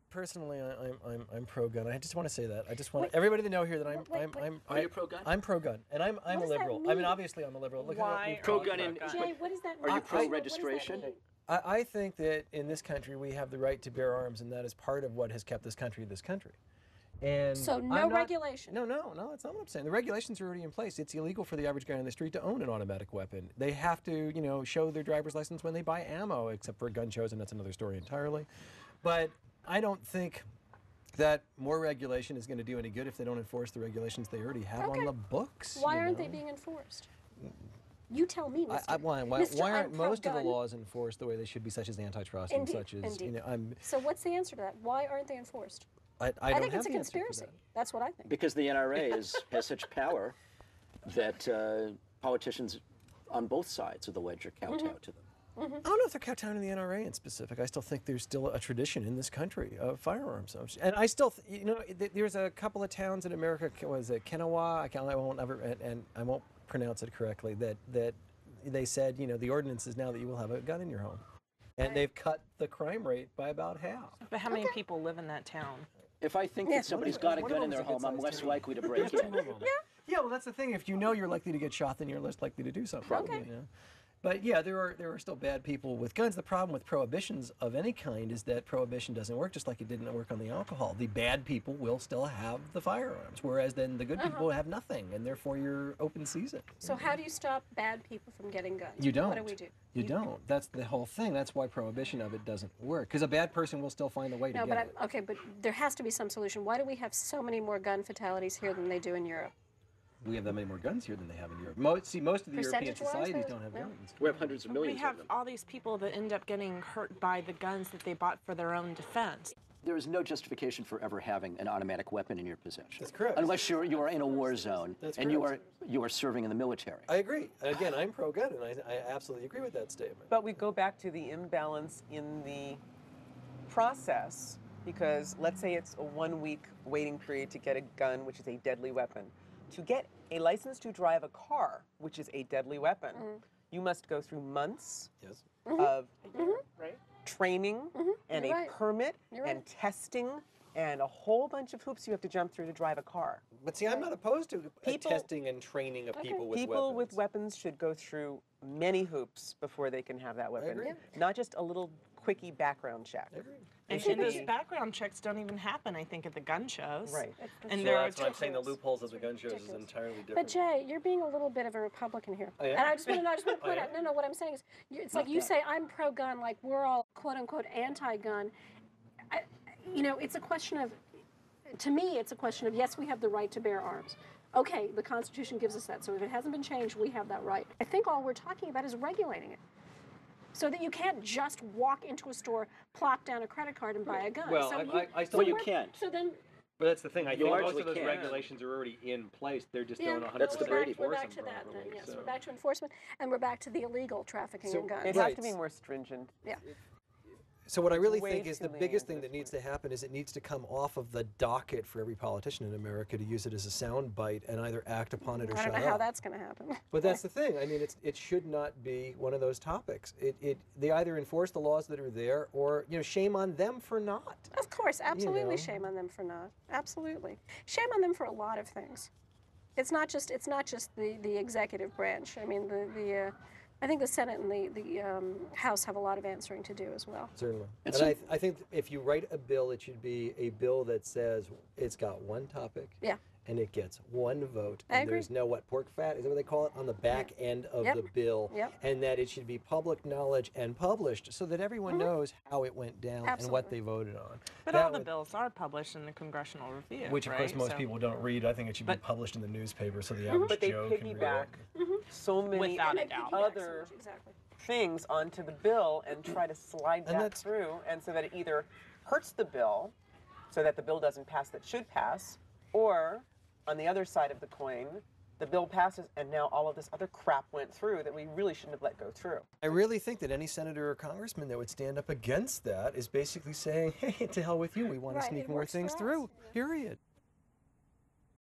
personally, I'm pro-gun. I just want to say that. I just want everybody to know here that Are you pro-gun? I'm pro-gun, and I'm a liberal. I mean, obviously, I'm a liberal. Look Why? Pro-gun in. Jay, what does that Are mean? you pro-registration? I think that in this country we have the right to bear arms, and that is part of what has kept this country this country. And So no regulation. No, that's not what I'm saying. The regulations are already in place. It's illegal for the average guy on the street to own an automatic weapon. They have to, show their driver's license when they buy ammo, except for gun shows, and that's another story entirely. But I don't think that more regulation is going to do any good if they don't enforce the regulations they already have on the books. Why aren't they being enforced? You tell me, Mr. Why aren't most of the laws enforced the way they should be, such as antitrust and such as, So what's the answer to that? Why aren't they enforced? I think it's a conspiracy. That's what I think. Because the NRA has such power that politicians on both sides of the ledger kowtow to them. I don't know if they're kowtowing the NRA in specific. I still think there's still a tradition in this country of firearms. And I still, there's a couple of towns in America, was it Kennewa? I won't pronounce it correctly, that they said, the ordinance is now that you will have a gun in your home. And they've cut the crime rate by about half. But how many people live in that town? If I think that somebody's got a gun in their home, I'm less likely to break in. Yeah, well, that's the thing. If you know you're likely to get shot, then you're less likely to do something. Probably. But yeah, there are still bad people with guns. The problem with prohibitions of any kind is that prohibition doesn't work, just like it didn't work on the alcohol. The bad people will still have the firearms, whereas then the good people have nothing, and therefore you're open season. So how do you stop bad people from getting guns? You don't. What do we do? You don't. That's the whole thing. That's why prohibition of it doesn't work, because a bad person will still find a way to get it. Okay, but there has to be some solution. Why do we have so many more gun fatalities here than they do in Europe? We have that many more guns here than they have in Europe. Most of the European societies don't have guns. We have hundreds of millions We have of them. all these people that end up getting hurt by the guns that they bought for their own defense. There is no justification for ever having an automatic weapon in your possession. That's correct. Unless you are in a war zone and you are serving in the military. I agree. Again, I'm pro-gun, and I absolutely agree with that statement. But we go back to the imbalance in the process, because let's say it's a 1-week waiting period to get a gun, which is a deadly weapon. To get a license to drive a car, which is a deadly weapon, you must go through months of training and a permit and testing and a whole bunch of hoops you have to jump through to drive a car. But see, I'm not opposed to testing and training of people with weapons. People with weapons should go through many hoops before they can have that weapon. I agree. Not just a little quickie background check. I agree. And those background checks don't even happen, I think, at the gun shows. Right. And that's why I'm saying the loopholes of the gun shows is entirely different. But Jay, you're being a little bit of a Republican here. Oh, yeah? And I just want to point out, no, what I'm saying is, it's like you say I'm pro-gun, like we're all quote-unquote anti-gun. It's a question of, to me, it's a question of, yes, we have the right to bear arms. Okay, the Constitution gives us that, so if it hasn't been changed, we have that right. I think all we're talking about is regulating it. So that you can't just walk into a store, plop down a credit card, and buy a gun. Well, so I still... Well, you can't. So then... But that's the thing. I think most of those can. regulations are already in place. They're just don't 100% That's the Brady. We're back to that then, yes. We're back to enforcement, and we're back to the illegal trafficking in guns. It has to be more stringent. Yeah. So what I really way think is too the many biggest at thing this that needs to happen is it needs to come off of the docket for every politician in America to use it as a sound bite and either act upon it or shut up. I don't know how that's going to happen. But that's the thing. I mean, it should not be one of those topics. They either enforce the laws that are there, or shame on them for not. Of course, absolutely shame on them for not. Absolutely, shame on them for a lot of things. It's not just the executive branch. I mean, I think the Senate and the House have a lot of answering to do as well. Certainly. And I think if you write a bill, it should be a bill that says it's got one topic. Yeah. And it gets one vote. I And agree. there's no pork fat, is that what they call it, on the back end of the bill. Yep. And that it should be public knowledge and published so that everyone knows how it went down and what they voted on. But all the bills are published in the Congressional Review, which, of course, most people don't read. I think it should be published in the newspaper so the average But they Joe can read piggyback it. so many Without a doubt. other things onto the bill and try to slide that through, and so that it either hurts the bill, so that the bill doesn't pass that should pass, or on the other side of the coin, the bill passes and now all of this other crap went through that we really shouldn't have let go through. I really think that any senator or congressman that would stand up against that is basically saying, hey, to hell with you, we want to sneak more things through, period.